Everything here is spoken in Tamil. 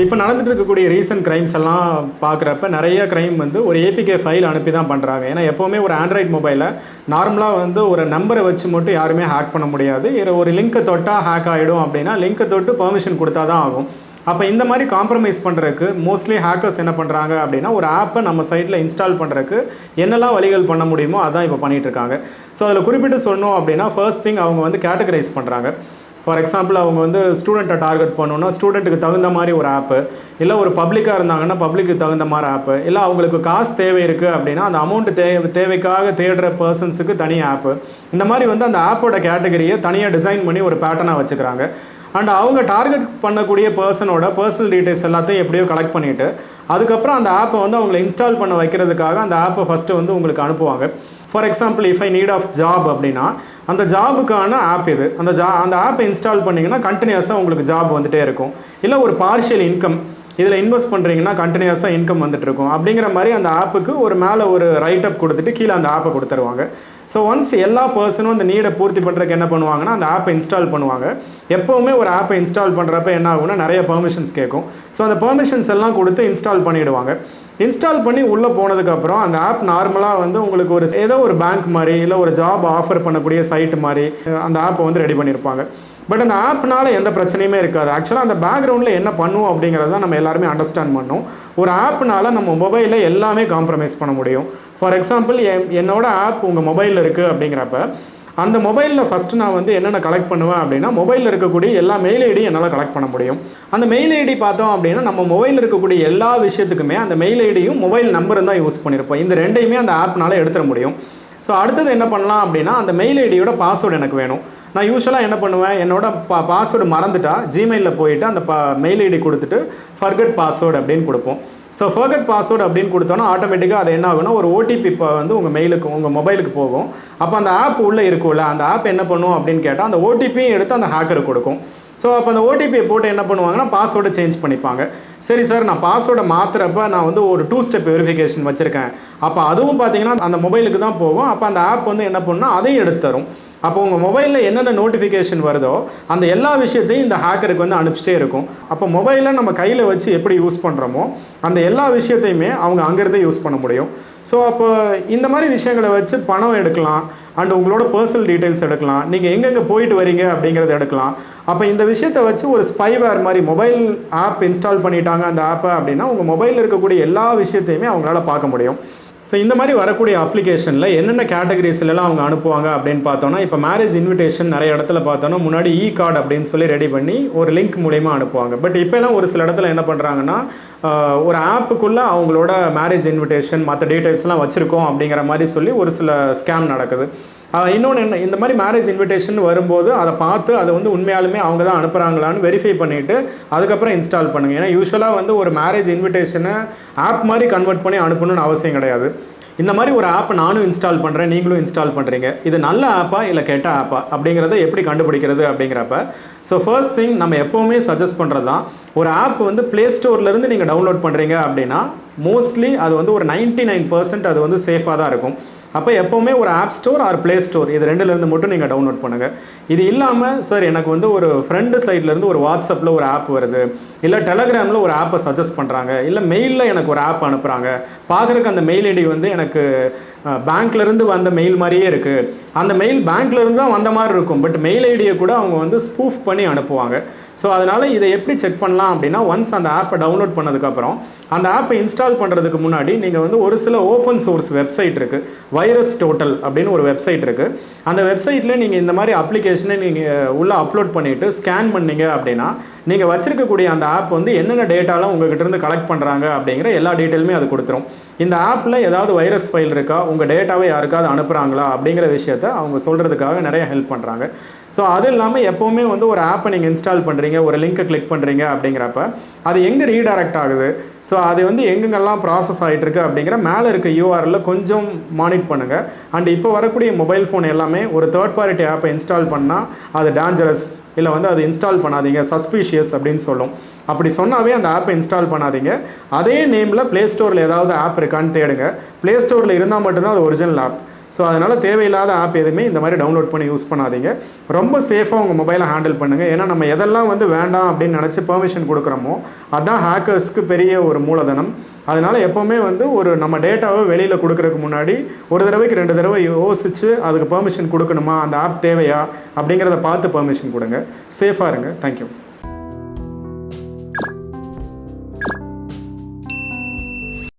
இப்போ நடந்துட்டு இருக்கக்கூடிய ரீசன்ட் கிரைம்ஸ் எல்லாம் பார்க்குறப்ப நிறைய கிரைம் வந்து ஒரு ஏபிகே ஃபைல் அனுப்பி தான் பண்ணுறாங்க. ஏன்னா எப்போவுமே ஒரு ஆண்ட்ராய்ட் மொபைலில் நார்மலாக வந்து ஒரு நம்பரை வச்சு மட்டும் யாருமே ஹேக் பண்ண முடியாது. ஒரு லிங்க்கை தொட்டால் ஹேக் ஆகிடும் அப்படின்னா லிங்க்கை தொட்டு பெர்மிஷன் கொடுத்தா தான் ஆகும். அப்போ இந்த மாதிரி காம்ப்ரமைஸ் பண்ணுறதுக்கு மோஸ்ட்லி ஹேக்கர்ஸ் என்ன பண்ணுறாங்க அப்படின்னா ஒரு ஆப்பை நம்ம சைட்டில் இன்ஸ்டால் பண்ணுறதுக்கு என்னெல்லாம் வழிகள் பண்ண முடியுமோ அதான் இப்போ பண்ணிகிட்டு இருக்காங்க. ஸோ அதில் குறிப்பிட்டு சொல்லணும் அப்படின்னா ஃபர்ஸ்ட் திங் அவங்க வந்து கேட்டகரைஸ் பண்ணுறாங்க. ஃபார் எக்ஸாம்பிள் அவங்க வந்து ஸ்டூடெண்ட்டை டார்கெட் பண்ணணும்னா ஸ்டூடெண்ட்டுக்கு தகுந்த மாதிரி ஒரு ஆப்பு, இல்லை ஒரு பப்ளிக்காக இருந்தாங்கன்னா பப்ளிக்கு தகுந்த மாதிரி ஆப்பு, இல்லை அவங்களுக்கு காசு தேவை இருக்குது அப்படின்னா அந்த அமௌண்ட்டு தேவைக்காக தேடுற பர்சன்ஸுக்கு தனி ஆப்பு. இந்த மாதிரி வந்து அந்த ஆப்போட கேட்டகரியை தனியாக டிசைன் பண்ணி ஒரு பேட்டர்னாக வச்சுக்கிறாங்க. அண்ட் அவங்க டார்கெட் பண்ணக்கூடிய பர்சனோட பர்சனல் டீட்டெயில்ஸ் எல்லாத்தையும் எப்படியோ கலெக்ட் பண்ணிவிட்டு அதுக்கப்புறம் அந்த ஆப்பை வந்து அவங்களை இன்ஸ்டால் பண்ண வைக்கிறதுக்காக அந்த ஆப்பை ஃபஸ்ட்டு வந்து உங்களுக்கு அனுப்புவாங்க. For example if I need of job அப்படின்னா அந்த ஜாபுக்கான ஆப் இது. அந்த ஆப்பை இன்ஸ்டால் பண்ணிங்கன்னா கண்டினியூஸாக உங்களுக்கு ஜாப் வந்துகிட்டே இருக்கும். இல்லை ஒரு பார்ஷியல் இன்கம் இதில் இன்வெஸ்ட் பண்ணுறீங்கன்னா கண்டினியூஸாக இன்கம் வந்துட்டு இருக்கும் அப்படிங்கிற மாதிரி அந்த ஆப்புக்கு ஒரு மேலே ஒரு ரைட் அப் கொடுத்துட்டு கீழே அந்த ஆப்பை கொடுத்துருவாங்க. ஸோ ஒன்ஸ் எல்லா பர்சனும் அந்த நீடை பூர்த்தி பண்ணுறதுக்கு என்ன பண்ணுவாங்கன்னா அந்த ஆப்பை இன்ஸ்டால் பண்ணுவாங்க. எப்போவுமே ஒரு ஆப்பை இன்ஸ்டால் பண்ணுறப்ப என்ன ஆகும்னா நிறைய பெர்மிஷன்ஸ் கேட்கும். ஸோ அந்த பெர்மிஷன்ஸ் எல்லாம் கொடுத்து இன்ஸ்டால் பண்ணிவிடுவாங்க. இன்ஸ்டால் பண்ணி உள்ளே போனதுக்கப்புறம் அந்த ஆப் நார்மலாக வந்து உங்களுக்கு ஏதோ ஒரு பேங்க் மாதிரி இல்லை ஒரு ஜாப் ஆஃபர் பண்ணக்கூடிய சைட்டு மாதிரி அந்த ஆப்பை வந்து ரெடி பண்ணியிருப்பாங்க. பட் அந்த ஆப்னால் எந்த பிரச்சனையுமே இருக்காது. ஆக்சுவலாக அந்த பேக்ரவுண்டில் என்ன பண்ணுவோம் அப்படிங்கிறத நம்ம எல்லாருமே அண்டர்ஸ்டாண்ட் பண்ணோம். ஒரு ஆப்னால் நம்ம மொபைலில் எல்லாமே காம்ப்ரமைஸ் பண்ண முடியும். ஃபார் எக்ஸாம்பிள் என்னோட ஆப் உங்கள் மொபைலில் இருக்குது அப்படிங்கிறப்ப அந்த மொபைலில் ஃபஸ்ட்டு நான் வந்து என்னென்ன கலெக்ட் பண்ணுவேன் அப்படின்னா மொபைலில் இருக்கக்கூடிய எல்லா மெயில் ஐடியும் என்னால் கலெக்ட் பண்ண முடியும். அந்த மெயில் ஐடி பார்த்தோம் அப்படின்னா நம்ம மொபைலில் இருக்கக்கூடிய எல்லா விஷயத்துக்குமே அந்த மெயில் ஐடியும் மொபைல் நம்பரும் தான் யூஸ் பண்ணியிருப்போம். இந்த ரெண்டையுமே அந்த ஆப்னால் எடுத்துட முடியும். ஸோ அடுத்தது என்ன பண்ணலாம் அப்படின்னா அந்த மெயில் ஐடியோட பாஸ்வேர்டு எனக்கு வேணும். நான் யூஸ்வலாக என்ன பண்ணுவேன், என்னோட பாஸ்வேர்டு மறந்துட்டா ஜிமெயிலில் போயிட்டு அந்த மெயில் ஐடி கொடுத்துட்டு ஃபர்கட் பாஸ்வேர்டு அப்படின்னு கொடுப்போம். ஸோ ஃபர்கட் பாஸ்வேர்டு அப்படின்னு கொடுத்தோன்னா ஆட்டோமேட்டிக்காக அது என்ன ஆகுனா ஒரு ஓடிபி இப்போ வந்து உங்கள் மொபைலுக்கு போகும். அப்போ அந்த ஆப் உள்ளே இருக்கும்ல அந்த ஆப் என்ன பண்ணும் அப்படின்னு கேட்டால் அந்த ஓடிபியும் எடுத்து அந்த ஹேக்கருக்கு கொடுக்கும். ஸோ அப்போ அந்த ஓடிபியை போட்டு என்ன பண்ணுவாங்கன்னா பாஸ்வேர்டை சேஞ்ச் பண்ணிப்பாங்க. சரி சார், நான் பாஸ்வேர்டை மாற்றுறப்ப நான் வந்து ஒரு 2 ஸ்டெப் வெரிஃபிகேஷன் வச்சுருக்கேன். அப்போ அதுவும் பார்த்தீங்கன்னா அந்த மொபைலுக்கு தான் போகும். அப்போ அந்த ஆப் வந்து என்ன பண்ணுன்னா அதையும் எடுத்து தரும். அப்போ உங்கள் மொபைலில் என்னென்ன நோட்டிஃபிகேஷன் வருதோ அந்த எல்லா விஷயத்தையும் இந்த ஹேக்கருக்கு வந்து அனுப்பிச்சிட்டே இருக்கும். அப்போ மொபைலை நம்ம கையில் வச்சு எப்படி யூஸ் பண்ணுறோமோ அந்த எல்லா விஷயத்தையுமே அவங்க அங்கேருந்தே யூஸ் பண்ண முடியும். ஸோ அப்போ இந்த மாதிரி விஷயங்களை வச்சு பணம் எடுக்கலாம் அண்ட் உங்களோட பர்சனல் டீட்டெயில்ஸ் எடுக்கலாம், நீங்கள் எங்கெங்கே போயிட்டு வரீங்க அப்படிங்கிறத எடுக்கலாம். அப்போ இந்த விஷயத்தை வச்சு ஒரு ஸ்பைவேர் மாதிரி மொபைல் ஆப் இன்ஸ்டால் பண்ணிட்டாங்க அந்த ஆப்பை அப்படின்னா உங்கள் மொபைலில் இருக்கக்கூடிய எல்லா விஷயத்தையுமே அவங்களால பார்க்க முடியும். ஸோ இந்த மாதிரி வரக்கூடிய அப்ளிகேஷனில் என்னென்ன கேட்டகரிஸ்லாம் அவங்க அனுப்புவாங்க அப்படின்னு பார்த்தோன்னா இப்போ மேரேஜ் இன்விடேஷன் நிறைய இடத்துல பார்த்தோன்னா முன்னாடி கார்டு அப்படின்னு சொல்லி ரெடி பண்ணி ஒரு லிங்க் மூலயமா அனுப்புவாங்க. பட் இப்போலாம் ஒரு சில இடத்துல என்ன பண்ணுறாங்கன்னா ஒரு ஆப்புக்குள்ளே அவங்களோட மேரேஜ் இன்விடேஷன் மற்ற டீட்டெயில்ஸ்லாம் வச்சுருக்கோம் அப்படிங்கிற மாதிரி சொல்லி ஒரு சில ஸ்கேம் நடக்குது. இன்னொன்று என்ன, இந்த மாதிரி மேரேஜ் இன்விடேஷன் வரும்போது அதை பார்த்து அதை வந்து உண்மையாலுமே அவங்க தான் அனுப்புகிறாங்களான்னு வெரிஃபை பண்ணிவிட்டு அதுக்கப்புறம் இன்ஸ்டால் பண்ணுங்கள். ஏன்னா யூஸ்வலாக வந்து ஒரு மேரேஜ் இன்விடேஷனை ஆப் மாதிரி கன்வெர்ட் பண்ணி அனுப்பணும்னு அவசியம் கிடையாது. இந்த மாதிரி ஒரு ஆப்பை நானும் இன்ஸ்டால் பண்ணுறேன், நீங்களும் இன்ஸ்டால் பண்ணுறீங்க, இது நல்ல ஆப்பா இல்லை கெட்ட ஆப்பா அப்படிங்கிறத எப்படி கண்டுபிடிக்கிறது அப்படிங்கிறப்ப ஸோ ஃபர்ஸ்ட் திங் நம்ம எப்போவுமே சஜஸ்ட் பண்ணுறது தான் ஒரு ஆப் வந்து ப்ளே ஸ்டோர்லேருந்து நீங்கள் டவுன்லோட் பண்ணுறீங்க அப்படின்னா மோஸ்ட்லி அது வந்து ஒரு 99% அது வந்து சேஃபாக தான் இருக்கும். அப்போ எப்போவுமே ஒரு app store or play store இது ரெண்டுலேருந்து மட்டும் நீங்கள் டவுன்லோட் பண்ணுங்கள். இது இல்லாமல் சார் எனக்கு வந்து ஒரு ஃப்ரெண்டு சைட்லேருந்து ஒரு வாட்ஸ்அப்பில் ஒரு ஆப் வருது, இல்லை டெலகிராமில் ஒரு ஆப்பை சஜஸ்ட் பண்ணுறாங்க, இல்லை மெயிலில் எனக்கு ஒரு ஆப் அனுப்புகிறாங்க, பார்க்குறக்கு அந்த மெயில் ஐடி வந்து எனக்கு பேங்க்லேருந்து வந்த மெயில் மாதிரியே இருக்குது, அந்த மெயில் பேங்க்லேருந்து தான் வந்த மாதிரி இருக்கும், பட் மெயில் ஐடியை கூட அவங்க வந்து ஸ்பூஃப் பண்ணி அனுப்புவாங்க. ஸோ அதனால் இதை எப்படி செக் பண்ணலாம் அப்படின்னா ஒன்ஸ் அந்த ஆப்பை டவுன்லோட் பண்ணதுக்கப்புறம் அந்த ஆப்பை இன்ஸ்டால் பண்ணுறதுக்கு முன்னாடி நீங்கள் வந்து ஒரு சில ஓப்பன் சோர்ஸ் வெப்சைட் இருக்குது, வைரஸ் டோட்டல் அப்படின்னு ஒரு வெப்சைட் இருக்குது. அந்த வெப்சைட்டில் நீங்கள் இந்த மாதிரி அப்ளிகேஷனை நீங்கள் உள்ளே அப்லோட் பண்ணிவிட்டு ஸ்கேன் பண்ணீங்க அப்படின்னா நீங்கள் வச்சுருக்கக்கூடிய அந்த ஆப் வந்து என்னென்ன டேட்டாலாம் உங்கள்கிட்ட இருந்து கலெக்ட் பண்ணுறாங்க அப்படிங்கிற எல்லா டீட்டெயிலுமே அது கொடுத்துரும். இந்த ஆப்பில் ஏதாவது வைரஸ் ஃபைல் இருக்கா, உங்கள் டேட்டாவை யாருக்காவது அனுப்புகிறாங்களா அப்படிங்கிற விஷயத்த அவங்க சொல்கிறதுக்காக நிறைய ஹெல்ப் பண்ணுறாங்க. ஸோ அது இல்லாமல் எப்போவுமே வந்து ஒரு ஆப்பை நீங்கள் இன்ஸ்டால் பண்ணுறீங்க, ஒரு லிங்க்கை கிளிக் பண்ணுறீங்க அப்படிங்கிறப்ப அது எங்கே ரீடைரக்ட் ஆகுது, ஸோ அது வந்து எங்கெங்கெல்லாம் ப்ராசஸ் ஆகிட்டுருக்கு அப்படிங்கிற மேலே இருக்க யூஆரில் கொஞ்சம் மானிட் பண்ணுங்கள். அண்ட் இப்போ வரக்கூடிய மொபைல் ஃபோன் எல்லாமே ஒரு தேர்ட் பார்ட்டி ஆப்பை இன்ஸ்டால் பண்ணால் அது டேஞ்சரஸ், இல்லை வந்து அது இன்ஸ்டால் பண்ணாதீங்க, சஸ்பீஷியஸ் அப்படின்னு சொல்லும். அப்படி சொன்னாவே அந்த ஆப்பை இன்ஸ்டால் பண்ணாதீங்க. அதே நேமில் ப்ளே ஸ்டோரில் ஏதாவது ஆப் இருக்கான்னு தேடுங்க. ப்ளே ஸ்டோரில் இருந்தால் மட்டும்தான் அது ஒரிஜினல் ஆப். ஸோ அதனால் தேவையில்லாத ஆப் எதுவுமே இந்த மாதிரி டவுன்லோட் பண்ணி யூஸ் பண்ணாதீங்க. ரொம்ப சேஃபாக உங்கள் மொபைலை ஹேண்டில் பண்ணுங்கள். ஏன்னா நம்ம எதெல்லாம் வந்து வேண்டாம் அப்படின்னு நினச்சி பெர்மிஷன் கொடுக்குறோமோ அதுதான் ஹேக்கர்ஸ்க்கு பெரிய ஒரு மூலதனம். அதனால் எப்போவுமே வந்து ஒரு நம்ம டேட்டாவை வெளியில் கொடுக்குறதுக்கு முன்னாடி ஒரு தடவைக்கு 2 தடவை யோசித்து அதுக்கு பெர்மிஷன் கொடுக்கணுமா, அந்த ஆப் தேவையா அப்படிங்கிறத பார்த்து பெர்மிஷன் கொடுங்க. சேஃபாக இருங்க. தேங்க்யூ.